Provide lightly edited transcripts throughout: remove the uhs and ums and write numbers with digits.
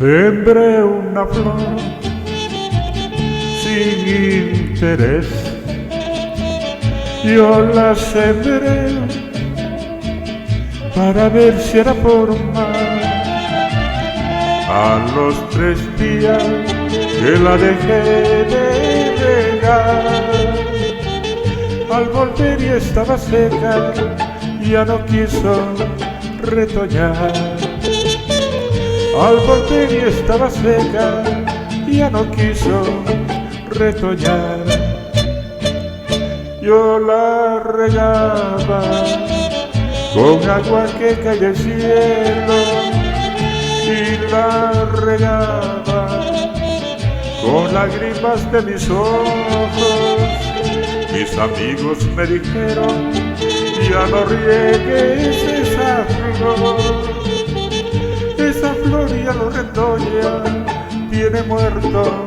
Sembré una flor sin interés, yo la sembré para ver si era formal. A los 3 días que la dejé de regar, al volver y estaba seca, ya no quiso retoñar. Al volver y estaba seca, ya no quiso retoñar. Yo la regaba con agua que cae del cielo y la regaba con lágrimas de mis ojos. Mis amigos me dijeron: ya no riegues esa flor. Esa flor ya no retoña, tiene muerto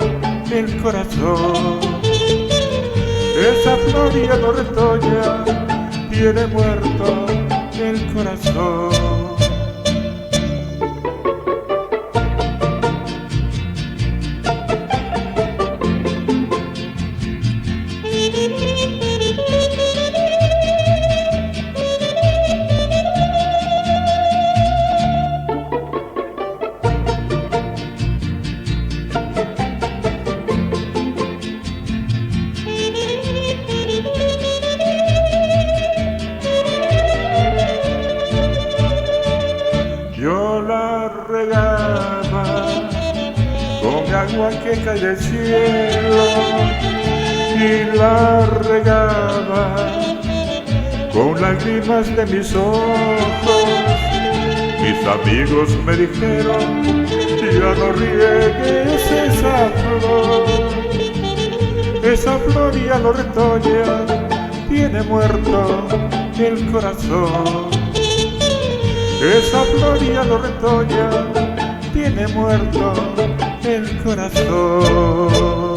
el corazón. Esa flor ya no retoña, tiene muerto el corazón. Yo la regaba con agua que cae del cielo y la regaba con lágrimas de mis ojos. Mis amigos me dijeron: ya no riegues esa flor. Esa flor ya no retoña, tiene muerto el corazón. Esa flor ya no retoña, tiene muerto el corazón.